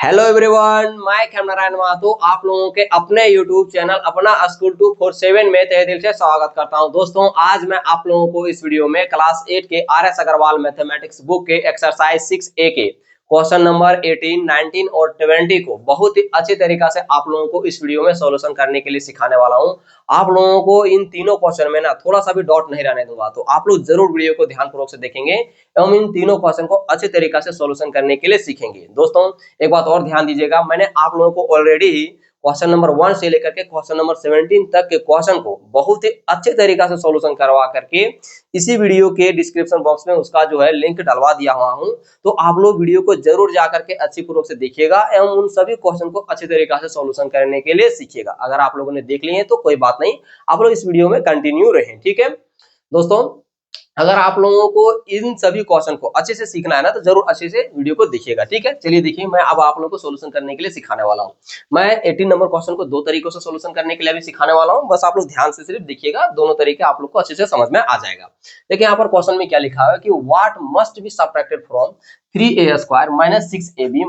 Hello everyone, मैं नारायण माथुर आप लोगों के अपने यूट्यूब चैनल अपना स्कूल 247 में तहे दिल से स्वागत करता हूं। दोस्तों, आज मैं आप लोगों को इस वीडियो में क्लास 8 के आर.एस. अग्रवाल मैथमेटिक्स बुक के एक्सरसाइज 6A के क्वेश्चन नंबर 18, 19 और 20 को बहुत ही अच्छी तरीका से आप लोगों को इस वीडियो में सॉल्यूशन करने के लिए सिखाने वाला हूं। आप लोगों को इन तीनों क्वेश्चन में ना थोड़ा सा भी डाउट नहीं रहने दूंगा, तो आप लोग जरूर वीडियो को ध्यानपूर्वक से देखेंगे एवं इन तीनों क्वेश्चन को अच्छे तरीका से सॉल्यूशन करने के लिए सीखेंगे। दोस्तों, एक बात और ध्यान दीजिएगा, मैंने आप लोगों को ऑलरेडी ही क्वेश्चन नंबर 1 से लेकर के क्वेश्चन नंबर 17 तक के क्वेश्चन को बहुत ही अच्छे तरीका से सॉल्यूशन करवा करके इसी वीडियो के डिस्क्रिप्शन बॉक्स में उसका जो है लिंक डलवा दिया हुआ हूं। तो आप लोग वीडियो को जरूर जाकर के अच्छी पूर्वक से देखिएगा एवं उन सभी क्वेश्चन को अच्छे तरीका से सॉल्यूशन करने के लिए सीखिएगा। अगर आप लोगों ने देख लिए हैं तो कोई बात नहीं, आप लोग इस वीडियो में कंटिन्यू रहें, ठीक है। दोस्तों, अगर आप लोगों को इन सभी क्वेश्चन को अच्छे से सीखना है ना, तो जरूर अच्छे से वीडियो को देखिएगा, ठीक है। चलिए देखिए, मैं अब आप लोगों को सॉल्यूशन करने के लिए सिखाने वाला हूं। मैं 18 नंबर क्वेश्चन को दो तरीकों से सॉल्यूशन करने के लिए भी सिखाने वाला हूं। बस आप लोग ध्यान से सिर्फ देखिएगा, दोनों तरीके आप लोग को अच्छे से समझ में आ जाएगा। देखिए यहाँ पर क्वेश्चन में क्या लिखा है कि what must be subtracted from 3a² - 6ab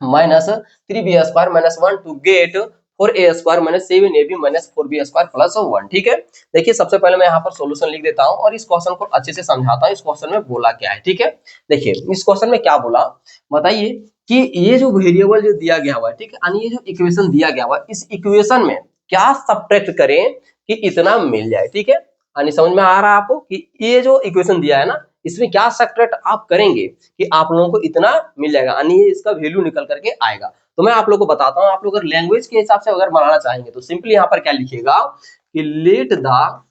minus 3b² - 1 to get 4a² - 7ab - 4b² + 1, ठीक है। देखिए, सबसे पहले मैं यहाँ पर सॉल्यूशन लिख देता हूँ और इस क्वेश्चन को अच्छे से समझाता हूँ। इस क्वेश्चन में बोला क्या है, ठीक है। देखिए, इस क्वेश्चन में क्या बोला बताइए कि ये जो वेरिएबल जो दिया गया हुआ है, ठीक है, यानी ये जो इक्वेशन दिया गया हुआ है, इस इक्वेशन में क्या सब्ट्रैक्ट करें कि इतना मिल जाए, ठीक है। यानी समझ में आ रहा है आपको कि ये जो इक्वेशन दिया है ना, इसमें क्या सब्ट्रैक्ट आप करेंगे कि आप लोगों को इतना मिल जाएगा, यानी ये इसका वैल्यू निकल करके आएगा। तो मैं आप लोगों को बताता हूँ, आप लोग अगर लैंग्वेज के हिसाब से अगर बनाना चाहेंगे तो सिंपली यहाँ पर क्या लिखिएगा कि let the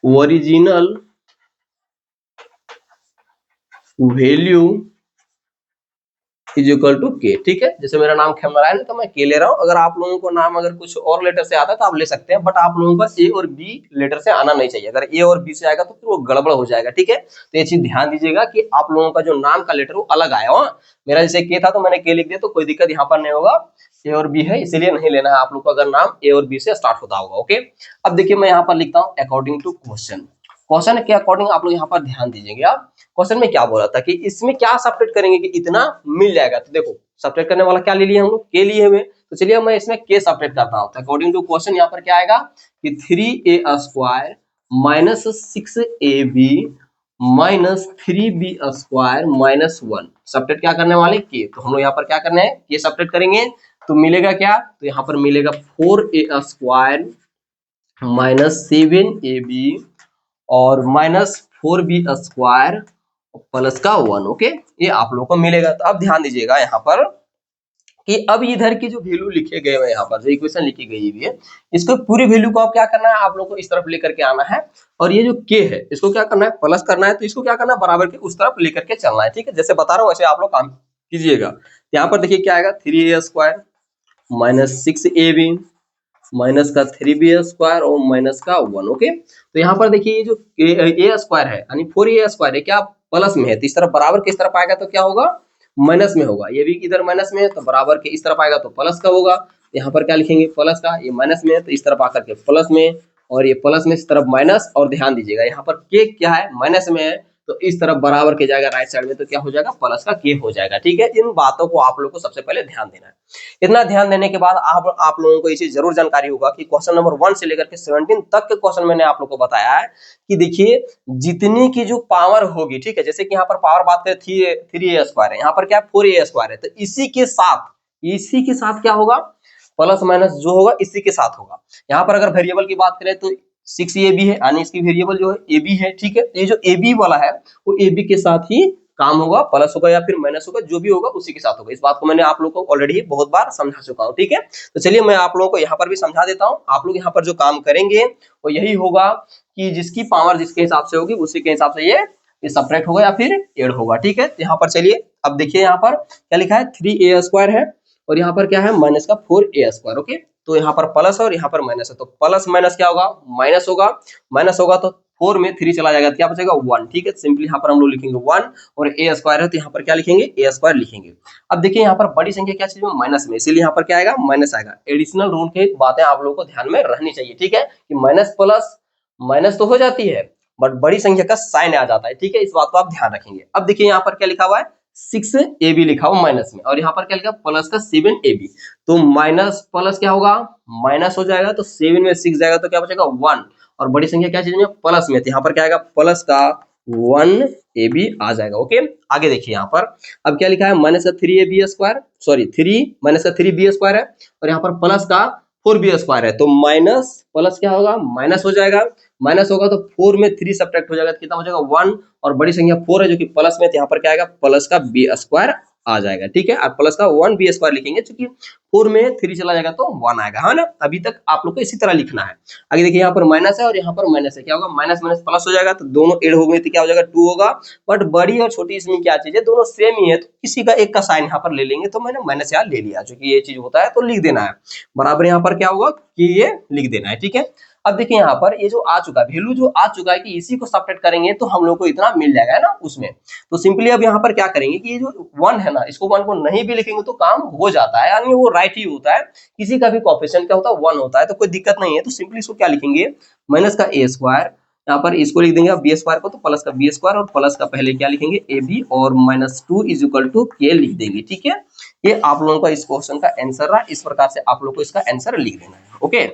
original value is equal to k, ठीक है। जैसे मेरा नाम नारायण है तो मैं के ले रहा हूँ। अगर आप लोगों को नाम अगर कुछ और लेटर से आता है तो आप ले सकते हैं, बट आप लोगों का ए और बी लेटर से आना नहीं चाहिए। अगर ए और बी से आएगा तो फिर वो गड़बड़ हो जाएगा, ठीक है। तो ये चीज ध्यान दीजिएगा कि आप लोगों का जो नाम का लेटर वो अलग आया हो। मेरा जैसे के था तो मैंने के लिख दिया, तो कोई दिक्कत यहाँ पर नहीं होगा। ए और बी है इसीलिए नहीं लेना है आप लोग को, अगर नाम ए और बी से स्टार्ट होता होगा, ओके। अब देखिए, मैं यहाँ पर लिखता हूँ अकॉर्डिंग टू क्वेश्चन के अकॉर्डिंग आप लोग यहाँ पर ध्यान दीजिएगा। आप क्वेश्चन में क्या बोला था कि इसमें क्या सब्ट्रैक्ट करेंगे कि इतना मिल जाएगा। तो देखो, सब्ट्रैक्ट करने वाला क्या ले लिए हम लोग, के लिए हुए। तो चलिए मैं इसमें के सब्ट्रैक्ट करता हूं। तो अकॉर्डिंग टू क्वेश्चन यहाँ पर क्या आएगा कि 3a² - 6ab - 3b² - 1 सब्ट्रैक्ट क्या करने वाले के। तो हम लोग यहाँ पर क्या करना है, के सब्ट्रैक्ट करेंगे तो मिलेगा क्या, तो यहाँ पर मिलेगा 4a² - 7ab और -4b² प्लस का 1, ओके। ये आप लोगों को मिलेगा। तो अब ध्यान दीजिएगा यहाँ पर कि अब इधर की जो वैल्यू लिखे गए हैं, यहाँ पर जो इक्वेशन लिखी गई हुई है, इसको पूरी वैल्यू को आप क्या करना है, आप लोगों को इस तरफ लेकर के आना है। और ये जो के है इसको क्या करना है, प्लस करना है। तो इसको क्या करना है, बराबर के उस तरफ लेकर के चलना है, ठीक है। जैसे बता रहा हूँ वैसे आप लोग काम कीजिएगा। यहाँ पर देखिए क्या आएगा, 3a² - 6ab माइनस का 3b² और माइनस का 1, ओके। तो यहाँ पर देखिए ये जो a² है यानी 4a² है, क्या प्लस में है, तो इस तरफ बराबर के इस तरफ आएगा तो क्या होगा, माइनस में होगा। ये भी इधर माइनस में है तो बराबर के इस तरफ आएगा तो प्लस का होगा। यहाँ पर क्या लिखेंगे, प्लस का, ये माइनस में है तो इस तरफ आकर के प्लस में, और ये प्लस में इस तरफ माइनस। और ध्यान दीजिएगा यहाँ पर के क्या है, माइनस में है तो इस तरफ बराबर के जाएगा राइट साइड में, तो क्या हो जाएगा, प्लस का के हो जाएगा, ठीक है। इन बातों को आप लोग को सबसे पहले ध्यान देना है। इतना ध्यान देने के बाद आप लोगों को ये चीज जरूर जानकारी होगा कि क्वेश्चन नंबर 1 से लेकर के 17 तक के क्वेश्चन मैंने आप लोग को बताया है कि देखिए जितनी की जो पावर होगी, ठीक है, जैसे कि यहाँ पर पावर बात करें 3a² है, यहाँ पर क्या 4a² है, तो इसी के साथ क्या होगा, प्लस माइनस जो होगा इसी के साथ होगा। यहाँ पर अगर वेरिएबल की बात करें तो 6ab है यानी इसकी वेरिएबल जो है ab है, ठीक है। ये जो ab वाला है वो ab के साथ ही काम होगा, प्लस होगा या फिर माइनस होगा, जो भी होगा उसी के साथ होगा। इस बात को मैंने आप लोगों को ऑलरेडी बहुत बार समझा चुका हूँ, ठीक है। तो चलिए मैं आप लोगों को यहाँ पर भी समझा देता हूँ। आप लोग यहाँ पर जो काम करेंगे वो यही होगा कि जिसकी पावर जिसके हिसाब से होगी उसी के हिसाब से ये सब्ट्रैक्ट होगा या फिर ऐड होगा, ठीक है। यहाँ पर चलिए अब देखिए, यहाँ पर क्या लिखा है, 3a² है और यहाँ पर क्या है, माइनस का 4a², ओके। तो यहाँ पर प्लस और यहाँ पर माइनस है, तो प्लस माइनस क्या होगा, माइनस होगा। माइनस होगा तो 4 में 3 चला जाएगा, क्या बचेगा 1, ठीक है। सिंपली यहाँ पर हम लोग लिखेंगे 1 और a² है तो यहाँ पर क्या लिखेंगे, a² लिखेंगे। अब देखिए यहाँ पर बड़ी संख्या क्या चीज में, माइनस में, इसीलिए यहाँ पर क्या आएगा, माइनस आएगा। एडिशनल रूल की बातें आप लोगों को ध्यान में रहनी चाहिए, ठीक है, कि माइनस प्लस माइनस तो हो जाती है बट बड़ी संख्या का साइन आ जाता है, ठीक है। इस बात को आप ध्यान रखेंगे। अब देखिए यहाँ पर क्या लिखा हुआ है, 6ab लिखा हुआ माइनस में, और यहाँ पर क्या लिखा प्लस का 7ab, तो माइनस प्लस क्या होगा, माइनस हो जाएगा, तो 7 में 6 जाएगा तो क्या बचेगा 1, और बड़ी संख्या क्या चीज में प्लस में, तो यहाँ पर क्या आएगा प्लस का 1ab आ जाएगा। ओके, आगे देखिए यहाँ पर अब क्या लिखा है माइनस का 3ab स्क्वायर, सॉरी 3 माइनस का 3b स्क्वायर है, और यहाँ पर प्लस का 4b स्क्वायर है, तो माइनस प्लस क्या होगा माइनस हो जाएगा, माइनस होगा तो 4 में 3 सब्ट्रैक्ट हो जाएगा तो कितना हो जाएगा 1, और बड़ी संख्या 4 है जो कि प्लस में, तो यहाँ पर क्या आएगा प्लस का b स्क्वायर आ जाएगा। ठीक है, और प्लस का 1b स्क्वायर लिखेंगे क्योंकि 4 में 3 चला जाएगा तो 1 आएगा, है ना। अभी तक आप लोग को इसी तरह लिखना है। आगे देखिए यहाँ पर माइनस है और यहाँ पर माइनस है, क्या होगा माइनस माइनस प्लस हो जाएगा, तो दोनों ऐड हो गए तो क्या हो जाएगा 2 होगा, बट बड़ी और छोटी इसमें क्या चीज है, दोनों सेम ही है, तो किसी का एक का साइन यहाँ पर ले लेंगे, तो मैंने माइनस यहाँ ले लिया, जो कि ये चीज होता है तो लिख देना है बराबर, यहाँ पर क्या होगा कि ये लिख देना है। ठीक है, अब देखिए यहाँ पर ये जो आ चुका है वैल्यू जो आ चुका है कि इसी को सब्ट्रैक्ट करेंगे तो हम लोग को इतना मिल जाएगा, है ना उसमें। तो सिंपली अब यहाँ पर क्या करेंगे कि ये जो 1 है ना, इसको 1 को नहीं भी लिखेंगे तो काम हो जाता है, यानी वो राइट ही होता है, किसी का भी कोएफिशिएंट क्या होता है 1 होता है, तो कोई दिक्कत नहीं है। तो सिंपली इसको क्या लिखेंगे माइनस का a स्क्वायर, यहाँ पर इसको लिख देंगे b स्क्वायर को, तो प्लस का b स्क्वायर, और प्लस का पहले क्या लिखेंगे ab, और minus 2 is equal to k लिख देंगे। ठीक है, ये आप लोगों का इस क्वेश्चन का आंसर रहा, इस प्रकार से आप लोग को इसका आंसर लिख देना है। ओके,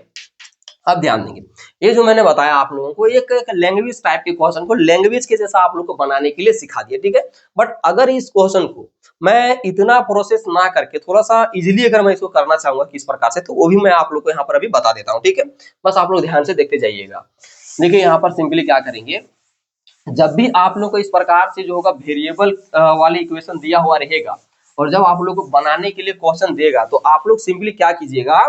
अब ध्यान देंगे, ये जो मैंने बताया आप लोगों को एक लैंग्वेज टाइप के क्वेश्चन को लैंग्वेज के जैसा आप लोग को बनाने के लिए सिखा दिया। ठीक है, बट अगर इस क्वेश्चन को मैं इतना प्रोसेस ना करके थोड़ा सा इजीली अगर मैं इसको करना चाहूंगा किस प्रकार से, तो वो भी मैं आप लोग को यहाँ पर अभी बता देता हूँ। ठीक है, बस आप लोग ध्यान से देखते जाइएगा। देखिए यहाँ पर सिंपली क्या करेंगे, जब भी आप लोग को इस प्रकार से जो होगा वेरिएबल वाली इक्वेशन दिया हुआ रहेगा, और जब आप लोग को बनाने के लिए क्वेश्चन देगा, तो आप लोग सिंपली क्या कीजिएगा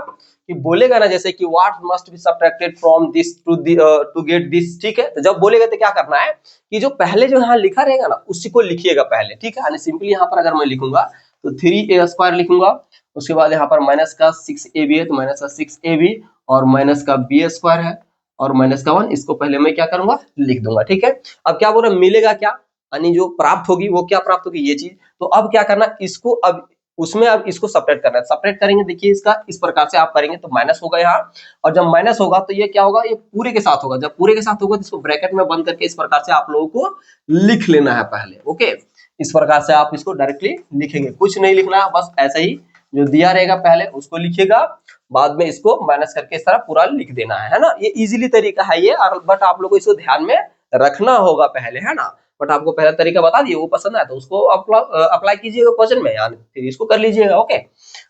कि बोलेगा ना जैसे कि what must be subtracted from this to get this. ठीक है, तो जब बोलेगा तो क्या करना है कि जो पहले जो यहाँ लिखा रहेगा ना उसी को लिखिएगा पहले। ठीक है, यानी सिंपली यहाँ पर अगर मैं लिखूंगा तो 3a स्क्वायर लिखूंगा, उसके बाद यहाँ पर माइनस का 6ab है तो माइनस का 6ab, और माइनस का b स्क्वायर है, और माइनस का 1, इसको पहले मैं क्या करूंगा लिख दूंगा। ठीक है, अब क्या बोल रहा मिलेगा क्या, यानी जो प्राप्त होगी वो क्या प्राप्त होगी ये चीज, तो अब क्या करना इसको, अब उसमें अब इसको सेपरेट करना है, सेपरेट करेंगे देखिए इसका इस प्रकार से आप करेंगे तो माइनस होगा यहाँ, और जब माइनस होगा तो ये क्या होगा, ये पूरे के साथ होगा, जब पूरे के साथ होगा तो इसको ब्रैकेट में बंद करके इस प्रकार से आप लोगों को लिख लेना है पहले। ओके, इस प्रकार से आप इसको डायरेक्टली लिखेंगे, कुछ नहीं लिखना, बस ऐसा ही जो दिया रहेगा पहले उसको लिखिएगा, बाद में इसको माइनस करके इस तरह पूरा लिख देना है ना। ये इजीली तरीका है ये, बट आप लोग को इसको ध्यान में रखना होगा पहले, है ना। बट आपको पहला तरीका बता दिए, वो पसंद आया तो उसको अप्लाई कीजिएगा क्वेश्चन में, यानी फिर इसको कर लीजिएगा। ओके,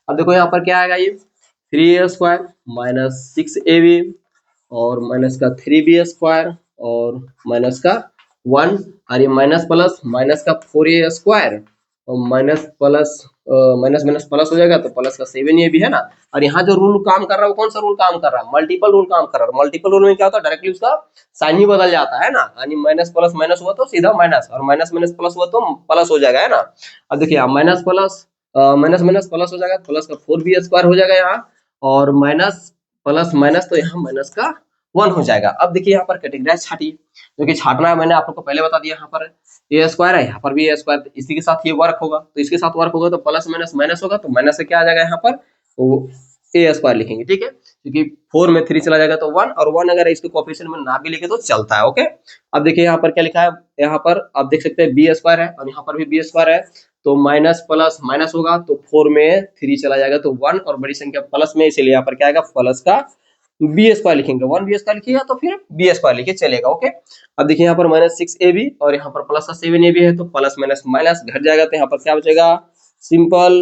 अब देखो यहाँ पर क्या आएगा, ये 3a स्क्वायर माइनस 6ab, और माइनस का 3b स्क्वायर, और माइनस का 1, और ये माइनस प्लस माइनस का 4a स्क्वायर, और minus plus minus minus plus हो जाएगा तो प्लस का 7a भी है ना। और यहाँ जो रूल काम कर रहा है वो कौन सा रूल काम कर रहा है, मल्टीपल रूल काम कर रहा है। मल्टीपल रूल में क्या होता है, डायरेक्टली उसका साइन ही बदल जाता है ना, यानी माइनस प्लस माइनस हुआ तो सीधा माइनस, और माइनस माइनस प्लस हुआ तो प्लस हो जाएगा, है ना। अब देखिए minus plus minus minus plus हो जाएगा, प्लस का 4b स्क्वायर हो जाएगा यहाँ, और माइनस प्लस माइनस तो यहाँ माइनस का 1 हो जाएगा। अब देखिए यहाँ पर कैटेगराइज छाटिए, जो कि छाटना है मैंने आप लोग को पहले बता दिया, यहाँ पर ए स्क्वायर है, यहाँ पर भी ए स्क्वायर, इसी के साथ ये वर्क होगा, तो इसके साथ वर्क होगा तो प्लस माइनस माइनस होगा, तो माइनस से क्या आ जाएगा यहाँ पर वो ए स्क्वायर लिखेंगे। ठीक है, क्योंकि 4 में 3 चला जाएगा तो 1, और 1 अगर इसके कोएफिशिएंट में ना भी लिखे तो चलता है। ओके, अब देखिए यहाँ पर क्या लिखा है, यहाँ पर आप देख सकते हैं बी स्क्वायर है, और यहाँ पर भी बी स्क्वायर है, तो माइनस प्लस माइनस होगा तो 4 में 3 चला जाएगा तो 1, और बड़ी संख्या प्लस में, इसीलिए यहाँ पर क्या आएगा प्लस का बी स्क्वायर लिखेंगे, 1b स्क्वायर लिखिएगा तो फिर बी स्क्वायर लिखे चलेगा। ओके, अब देखिए यहाँ पर माइनस 6ab, और यहाँ पर प्लस का 7ab है, तो प्लस माइनस माइनस घट जाएगा, तो यहाँ पर क्या बचेगा सिंपल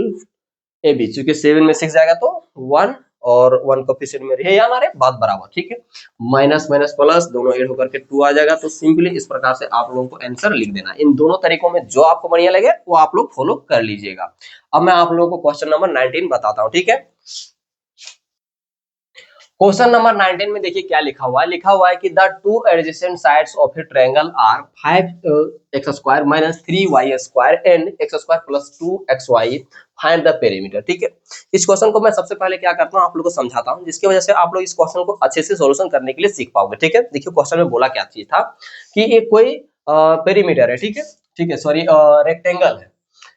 ab, चूंकि 7 में 6 जाएगा तो 1, और 1 कोएफिशिएंट में रहे या ना रहे बात बराबर। ठीक है, माइनस माइनस प्लस दोनों ऐड होकर के 2 आ जाएगा, तो सिंपली इस प्रकार से आप लोगों को आंसर लिख देना। इन दोनों तरीकों में जो आपको बढ़िया लगे वो आप लोग फॉलो कर लीजिएगा। अब मैं आप लोगों को क्वेश्चन नंबर 19 बताता हूँ। ठीक है, क्वेश्चन नंबर 19 में देखिए क्या लिखा हुआ है, लिखा हुआ है कि the two adjacent sides of a triangle are 5x square minus 3y square and x square plus 2xy, find the perimeter. ठीक है, इस क्वेश्चन को मैं सबसे पहले क्या करता हूँ आप लोगों को समझाता हूँ, जिसकी वजह से आप लोग इस क्वेश्चन को अच्छे से सॉल्यूशन करने के लिए सीख पाओगे। ठीक है, देखिए क्वेश्चन में बोला क्या चीज था कि ये कोई पेरीमीटर है। ठीक है, ठीक है, सॉरी रेक्टेंगल है,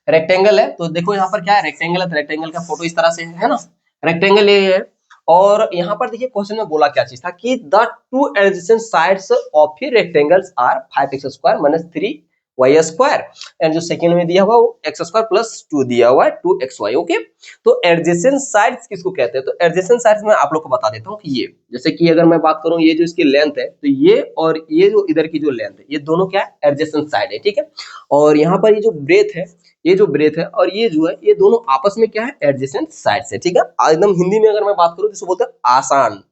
रेक्टेंगल है, तो देखो यहाँ पर क्या है रेक्टेंगल है, तो रेक्टेंगल का फोटो इस तरह से है ना, रेक्टेंगल ये है। और यहाँ पर देखिए क्वेश्चन में बोला क्या चीज था कि the two adjacent sides of a rectangles are 5x square minus 3 y square, and जो सेकंड में दिया हुआ वो एक्स स्क्वायर प्लस 2 दिया हुआ है 2xy। ओके, तो एडजेसेंट साइड्स किसको कहते हैं? तो एडजेसेंट साइड्स मैं आप लोग को बता देता हूँ कि ये, जैसे कि अगर मैं बात करूँ ये जो इसकी लेंथ है, तो ये और ये जो इधर की जो लेंथ है, ये दोनों क्या है? एडजेसेंट साइड है, ठीक है। और यहाँ पर ये जो ब्रेथ है, ये जो ब्रेथ है और ये जो है, ये दोनों आपस में क्या है? एडजेसेंट साइड्स है, ठीक है। एकदम हिंदी में अगर मैं बात करूँ तो इसको बोलते हैं आसान,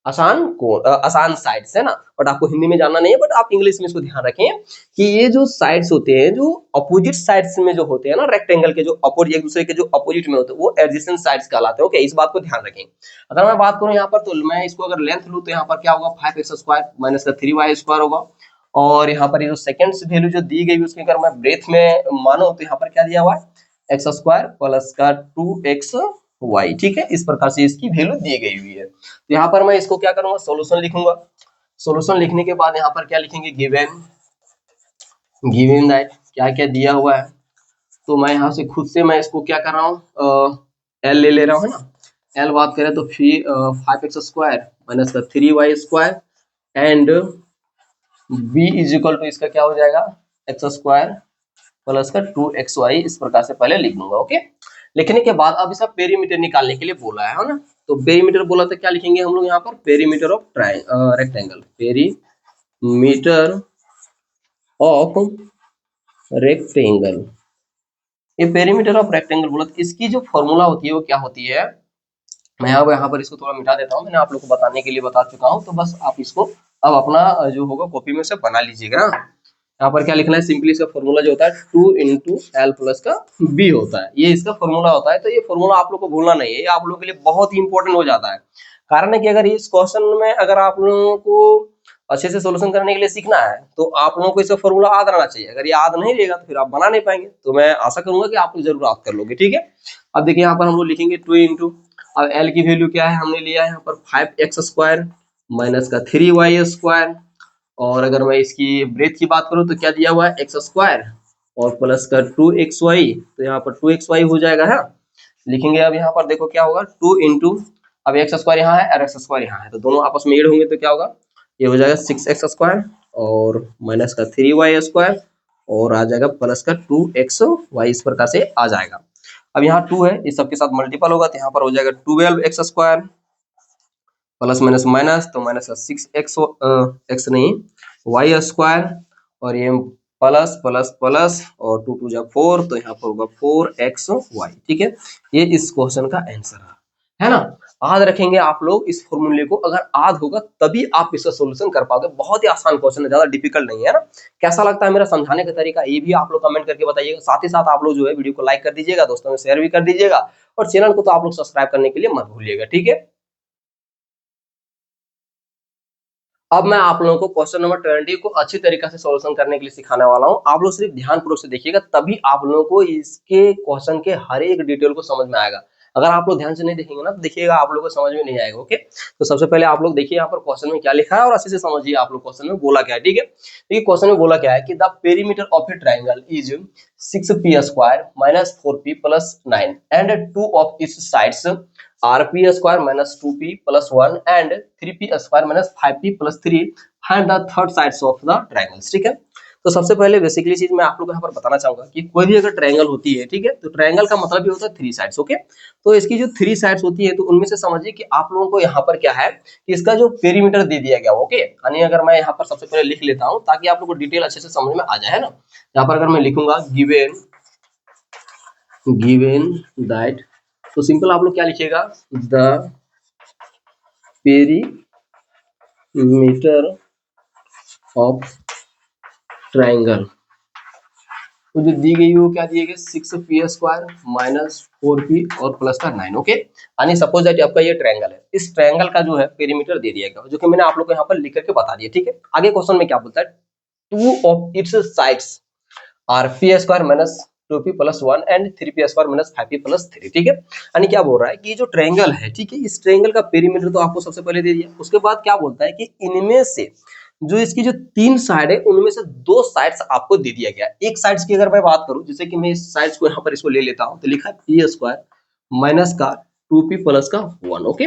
आसान कोण, आसान साइड्स है ना। बट आपको हिंदी में जानना नहीं है, बट आप इंग्लिश में इसको ध्यान रखें कि ये जो साइड्स होते हैं, जो अपोजिट साइड्स में जो होते हैं ना, रेक्टेंगल के जो अपोजिट, एक दूसरे के जो अपोजिट में होते हैं, वो एडजेसेंट साइड्स कहलाते हैं। ओके, इस बात को ध्यान रखें। अगर मैं बात करूं यहाँ पर, तो मैं इसको अगर लेंथ लूं तो यहाँ पर क्या होगा? 5x स्क्वायर माइनस का 3y स्क्वायर होगा। और यहाँ पर ये जो सेकंड वैल्यू जो दी गई उसकी अगर मैं ब्रेथ में मानो तो यहाँ पर क्या दिया हुआ है? एक्स स्क्वायर प्लस का 2xy, ठीक है। इस प्रकार से इसकी वैल्यू दी गई हुई है। तो यहाँ पर मैं इसको क्या करूंगा? सॉल्यूशन लिखूंगा। सॉल्यूशन लिखने के बाद यहाँ पर क्या लिखेंगे? गिवन, गिवन दैट क्या क्या दिया हुआ है। तो मैं यहाँ से खुद से मैं इसको क्या कर रहा हूँ? एल ले ले रहा हूँ, है ना। एल बात करें तो फिर 5x स्क्वायर माइनस का 3y square and b is equal to इसका क्या हो जाएगा? एक्स स्क्वायर प्लस का 2xy। इस प्रकार से पहले लिख लूंगा। ओके, लिखने के बाद अब इसका पेरीमीटर निकालने के लिए बोला है ना। तो पेरीमीटर बोला तो क्या लिखेंगे हम लोग यहाँ पर? Perimeter of rectangle, perimeter of rectangle. ये पेरीमीटर ऑफ रेक्टेंगल बोला तो इसकी जो फॉर्मूला होती है वो क्या होती है? मैं यहाँ पर इसको थोड़ा मिटा देता हूँ, मैंने आप लोग को बताने के लिए बता चुका हूँ। तो बस आप इसको अब अपना जो होगा कॉपी में से बना लीजिएगा। यहाँ पर क्या लिखना है? सिंपली इसका फॉर्मूला जो होता है 2 इंटू एल प्लस का बी होता है, ये इसका फॉर्मूला होता है। तो ये फॉर्मूला आप लोग को भूलना नहीं है, ये आप लोगों के लिए बहुत ही इंपॉर्टेंट हो जाता है। कारण है कि अगर इस क्वेश्चन में अगर आप लोगों को अच्छे से सोल्यूशन करने के लिए सीखना है तो आप लोगों को इसका फॉर्मूला याद रहना चाहिए। अगर याद नहीं रहेगा तो फिर आप बना नहीं पाएंगे। तो मैं आशा करूंगा कि आप लोग जरूर याद कर लोगे, ठीक है। अब देखिए यहाँ पर हम लोग लिखेंगे 2 इंटू, अब एल की वैल्यू क्या है? हमने लिया है यहाँ पर 5x स्क्वायर माइनस का 3y स्क्वायर। और अगर मैं इसकी ब्रेथ की बात करूं तो क्या दिया हुआ है? एक्स स्क्वायर और प्लस का 2xy। तो यहाँ पर 2xy हो जाएगा है। लिखेंगे अब यहाँ पर देखो क्या होगा? 2 इंटू, अब एक्स स्क्वायर यहाँ है और एक्स स्क्वायर यहाँ है, तो दोनों आपस में ऐड होंगे तो क्या होगा? ये हो जाएगा 6x स्क्वायर और माइनस का 3y स्क्वायर और आ जाएगा प्लस का 2xy। इस प्रकार से आ जाएगा। अब यहाँ 2 है, इस सबके साथ मल्टीपल होगा तो यहाँ पर हो जाएगा 12x square plus minus minus, तो माइनस का 6x एक्स नहीं y स्क्वायर और ये प्लस प्लस प्लस और 2 2 जा 4, तो यहाँ पर होगा 4xy, ठीक है। ये इस क्वेश्चन का आंसर है ना। याद रखेंगे आप लोग इस फॉर्मूले को, अगर याद होगा तभी आप इसका सॉल्यूशन कर पाओगे। बहुत ही आसान क्वेश्चन है, ज्यादा डिफिकल्ट नहीं है ना। कैसा लगता है मेरा समझाने का तरीका, ये भी आप लोग कमेंट करके बताइएगा। साथ ही साथ आप लोग जो है वीडियो को लाइक कर दीजिएगा, दोस्तों में शेयर भी कर दीजिएगा और चैनल को तो आप लोग सब्सक्राइब करने के लिए मत भूलिएगा, ठीक है। अब मैं आप लोगों को क्वेश्चन नंबर 20 को अच्छी तरीके से सॉल्यूशन करने के लिए सिखाने वाला हूं। आप लोग सिर्फ ध्यानपूर्वक से देखिएगा, तभी आप लोगों को इसके क्वेश्चन के हर एक डिटेल को समझ में आएगा। अगर आप लोग ध्यान से नहीं देखेंगे ना तो देखिएगा आप लोगों को समझ में नहीं आएगा। ओके, तो सबसे पहले आप लोग देखिए यहाँ पर क्वेश्चन में क्या लिखा है और अच्छे से समझिए आप लोग क्वेश्चन में बोला क्या है, ठीक है। देखिए क्वेश्चन में बोला क्या है कि the perimeter of A triangle is 6p square minus 4p plus 9 and 2 of its sides rp square minus 2p plus 1 and 3p square minus 5p plus 3 find the third sides of the triangles, ठीक है। तो सबसे पहले basically चीज मैं आप लोगों को यहाँ पर बताना चाहूंगा कि कोई भी अगर ट्रायंगल होती है, ठीक है, तो ट्रायंगल का मतलब ये होता है 3 साइड्स। ओके, तो इसकी जो 3 साइड्स होती है तो उनमें से समझिए कि आप लोगों को यहाँ पर क्या है कि इसका जो पेरीमीटर दे दिया गया। ओके, यानी अगर मैं यहाँ पर सबसे पहले लिख लेता हूँ ताकि आप लोग को डिटेल अच्छे से समझ में आ जाए, है ना। यहाँ पर अगर मैं लिखूंगा गिवन दैट, तो सिंपल आप लोग क्या लिखिएगा? द पेरीमीटर ऑफ ट्राइंगल, तो जो दी गई वो क्या दिए गए? 6p स्क्वायर माइनस 4p और प्लस का 9। ओके, यानी सपोज दैट आपका ये ट्रायंगल है, इस ट्रायंगल का जो है पेरीमीटर दे दिया गया, जो कि मैंने आप लोग को यहाँ पर लिख करके बता दिया, ठीक है। आगे क्वेश्चन में क्या बोलता है? 2 of its sides R P square minus 2p plus 1 and 3p square minus 5p plus 3, ठीक है। यानी क्या बोल रहा है कि जो ट्रायंगल है, ठीक है, इस ट्रायंगल का पेरीमीटर तो आपको सबसे पहले दे दिया। उसके बाद क्या बोलता है कि इनमें से जो इसकी जो 3 साइड है उनमें से 2 साइड्स आपको दे दिया गया। एक साइड्स की अगर मैं बात करूं, जैसे कि मैं इस साइड्स को यहाँ पर इसको ले लेता हूं, तो लिखा है p स्क्वायर माइनस का 2p प्लस का 1। ओके,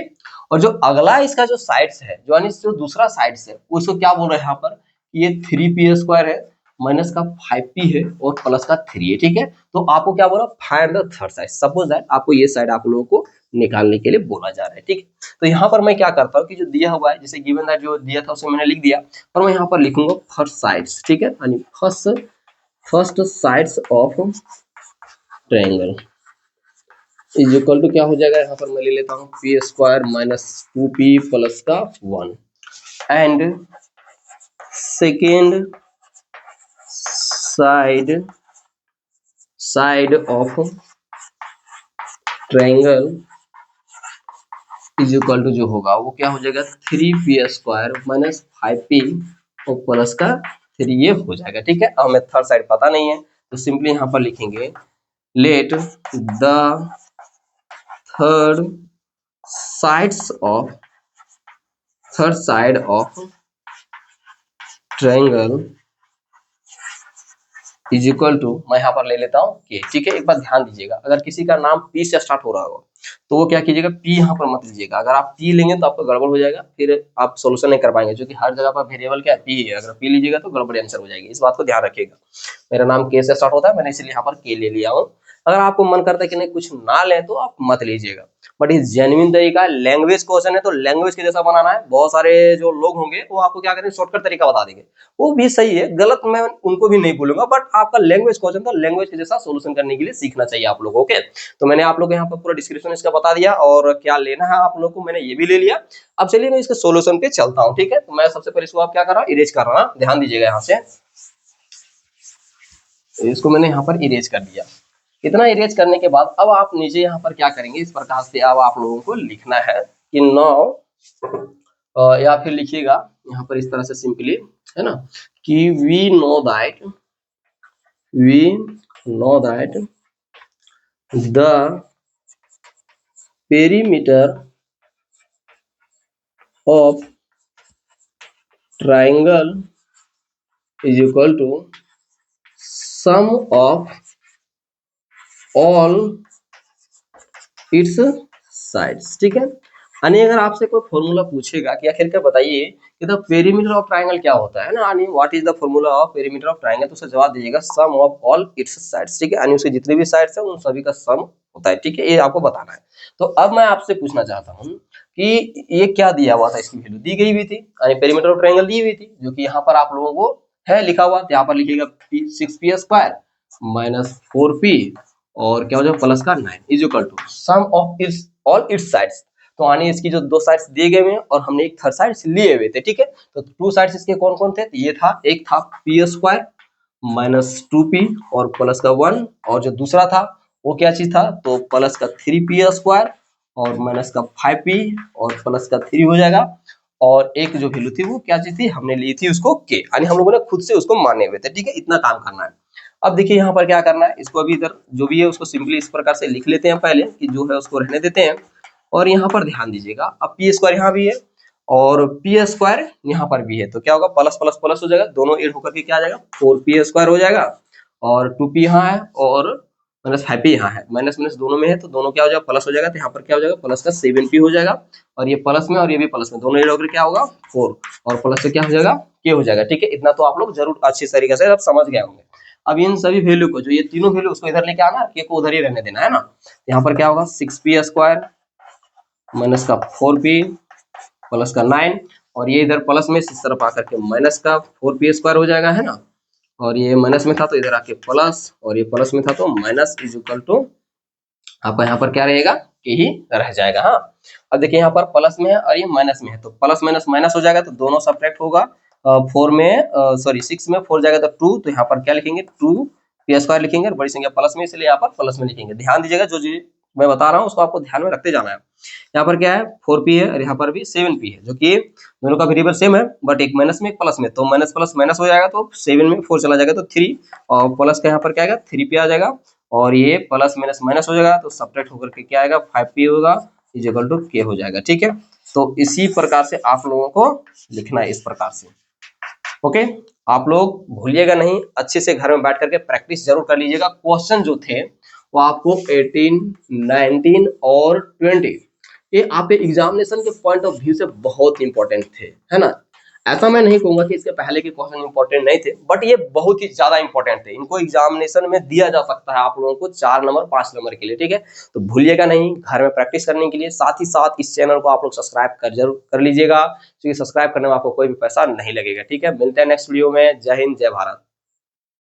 और जो अगला इसका जो साइड्स है, जो यानी जो दूसरा साइड्स है, उसको क्या बोल रहे हैं यहाँ पर? ये 3p स्क्वायर है माइनस का 5p है और प्लस का 3 है, ठीक है। तो आपको क्या बोला, find the third side. Suppose that आपको ये साइड आप लोगों को निकालने के लिए बोला जा रहा है, ठीक है। तो यहाँ पर मैं क्या करता हूँ कि जो दिया हुआ है, जैसे गिवन दैट जो दिया था उसे मैंने लिख दिया, और मैं यहाँ पर लिखूंगा फर्स्ट साइड्स, ठीक है, यानी first sides of triangle is equal to क्या हो जाएगा, यहाँ पर मैं ले लेता हूँ P square minus 2p plus का 1 and second side of triangle is equal to जो होगा वो क्या हो जाएगा 3p स्क्वायर माइनस 5p और प्लस का 3 ये हो जाएगा, ठीक है। अब हमें थर्ड साइड पता नहीं है तो सिंपली यहाँ पर लिखेंगे let the third side of triangle is equal to, मैं यहाँ पर ले लेता हूँ के, ठीक है। एक बात ध्यान दीजिएगा, अगर किसी का नाम पी से स्टार्ट हो रहा हो तो वो क्या कीजिएगा, पी यहाँ पर मत लीजिएगा। अगर आप पी लेंगे तो आपका गड़बड़ हो जाएगा, फिर आप सोल्यूशन नहीं कर पाएंगे, क्योंकि हर जगह पर वेरिएबल क्या है, पी है। अगर पी लीजिएगा तो गड़बड़ी आंसर हो जाएगी, इस बात को ध्यान रखिएगा। मेरा नाम के से स्टार्ट होता है, मैंने इसलिए यहाँ पर के ले लिया हूँ। अगर आपको मन करता है कि नहीं कुछ ना लें तो आप मत लीजिएगा, बट ये जेन्युइन तरीका है। लैंग्वेज क्वेश्चन है तो लैंग्वेज के जैसा बनाना है। बहुत सारे जो लोग होंगे वो आपको क्या करेंगे, शॉर्टकट तरीका बता देंगे, वो भी सही है, गलत मैं उनको भी नहीं बोलूंगा, बट आपका लैंग्वेज क्वेश्चन तो लैंग्वेज के जैसा सोल्यूशन करने के लिए सीखना चाहिए आप लोगों के। तो मैंने आप लोगों को यहाँ पर पूरा डिस्क्रिप्शन इसका बता दिया, और क्या लेना है आप लोगों को मैंने ये भी ले लिया। अब चलिए मैं इसके सोल्यूशन पे चलता हूँ, ठीक है। तो मैं सबसे पहले इसको आप क्या कर रहा हूँ, इरेज कर रहा हूँ। ध्यान दीजिएगा, यहाँ से इसको मैंने यहाँ पर इरेज कर दिया। इतना इरेज करने के बाद अब आप नीचे यहाँ पर क्या करेंगे, इस प्रकार से अब आप लोगों को लिखना है कि या फिर लिखिएगा यहाँ पर इस तरह से सिंपली, है ना, कि we know that the perimeter of triangle is equal to sum of all its sides, ठीक है। यानी अगर आपसे कोई फॉर्मूला पूछेगा कि आखिर क्या बताइए कि द पेरीमीटर ऑफ ट्रायंगल क्या होता है ना, यानी what is the formula of perimeter of triangle, तो उसे जवाब दीजिएगा सम ऑफ ऑल इट्स साइड्स, ठीक है। यानी उसके जितने भी साइड्स हैं उन सभी का सम होता है, ठीक है। ये आपको बताना है। तो अब मैं आपसे पूछना चाहता हूँ कि ये क्या दिया हुआ था, इसकी वैल्यू दी गई हुई थी, यानी पेरीमीटर ऑफ ट्रायंगल दी हुई थी, जो कि यहाँ पर आप लोगों को है लिखा हुआ। यहाँ पर लिखिएगा 6p स्क्वायर माइनस 4p और क्या हो जाएगा प्लस का 9 is equal to sum of its all its sides. तो यानी इसकी जो दो साइड्स दिए गए हैं और हमने एक थर्ड साइड्स लिए हुए थे, ठीक है। तो टू साइड्स इसके कौन कौन थे, ये था, एक था पी स्क्वायर माइनस 2p और प्लस का 1, और जो दूसरा था वो क्या चीज था, तो प्लस का 3p स्क्वायर और माइनस का 5p और प्लस का 3 हो जाएगा। और एक जो वैल्यू थी वो क्या चीज थी, हमने ली थी उसको के, यानी हम लोगों ने खुद से उसको माने हुए थे, ठीक है। इतना काम करना है। अब देखिए यहाँ पर क्या करना है, इसको अभी इधर जो भी है उसको सिंपली इस प्रकार से लिख लेते हैं पहले, कि जो है उसको रहने देते हैं। और यहाँ पर ध्यान दीजिएगा, अब पी स्क्वायर यहाँ भी है और पी स्क्वायर यहाँ पर भी है, तो क्या होगा, प्लस प्लस प्लस हो जाएगा, दोनों ऐड होकर के क्या आ जाएगा 4p स्क्वायर हो जाएगा। और 2p यहाँ है और माइनस 5p यहाँ है, माइनस माइनस दोनों में है तो दोनों क्या हो जाएगा प्लस हो जाएगा। तो यहाँ पर क्या हो जाएगा प्लस का 7p हो जाएगा, और ये प्लस में और ये भी प्लस में, दोनों ऐड होकर क्या होगा 4, और प्लस से क्या हो जाएगा के हो जाएगा, ठीक है। इतना तो आप लोग जरूर अच्छी तरीके से अब समझ गए होंगे। अब इन सभी वैल्यू को, जो ये तीनों वैल्यू उसको इधर लेके आना, के को उधर ही रहने देना, है ना। यहाँ पर क्या होगा 6p स्क्वायर माइनस का 4p प्लस का 9, और ये इधर प्लस में इस तरफ आकर के माइनस का 4p स्क्वायर हो जाएगा, है ना। और ये माइनस में था तो इधर आके प्लस, और ये प्लस में था तो माइनस इज इक्वल टू आपका यहाँ पर क्या रहेगा, के ही रह जाएगा। हाँ, अब देखिए यहाँ पर प्लस में है और ये माइनस में है, तो प्लस माइनस माइनस हो जाएगा, तो दोनों सब्ट्रैक्ट होगा। 4 में सॉरी 6 में 4 जाएगा तो 2, तो यहाँ पर क्या लिखेंगे 2p स्क्वायर लिखेंगे, और बड़ी संख्या प्लस में, इसलिए यहाँ पर प्लस में लिखेंगे। ध्यान दीजिएगा, जो जी मैं बता रहा हूँ उसको आपको ध्यान में रखते जाना है। यहाँ पर क्या है 4p है और यहाँ पर भी 7p है, जो कि दोनों का वेरिएबल सेम है, बट एक माइनस में एक प्लस में, तो माइनस प्लस माइनस हो जाएगा, तो 7 में 4 चला जाएगा तो 3, और प्लस का यहाँ पर क्या आएगा 3p आ जाएगा, और ये प्लस माइनस माइनस हो जाएगा, तो सब्ट्रैक्ट होकर के क्या आएगा 5p होगा इज इक्वल टू के हो जाएगा, ठीक है। तो इसी प्रकार से आप लोगों को लिखना है, इस प्रकार से। ओके, आप लोग भूलिएगा नहीं, अच्छे से घर में बैठ करके प्रैक्टिस जरूर कर लीजिएगा। क्वेश्चन जो थे वो आपको 18, 19 और 20 ये आपके एग्जामिनेशन के पॉइंट ऑफ व्यू से बहुत इंपॉर्टेंट थे, है ना। ऐसा मैं नहीं कहूंगा कि इसके पहले के क्वेश्चन इंपॉर्टेंट नहीं थे, बट ये बहुत ही ज्यादा इंपॉर्टेंट थे, इनको एग्जामिनेशन में दिया जा सकता है आप लोगों को 4 नंबर 5 नंबर के लिए, ठीक है। तो भूलिएगा नहीं घर में प्रैक्टिस करने के लिए, साथ ही साथ इस चैनल को आप लोग सब्सक्राइब कर जरूर कर लीजिएगा, क्योंकि सब्सक्राइब करने में आपको कोई भी पैसा नहीं लगेगा, ठीक है। मिलते हैं नेक्स्ट वीडियो में। जय हिंद, जय भारत।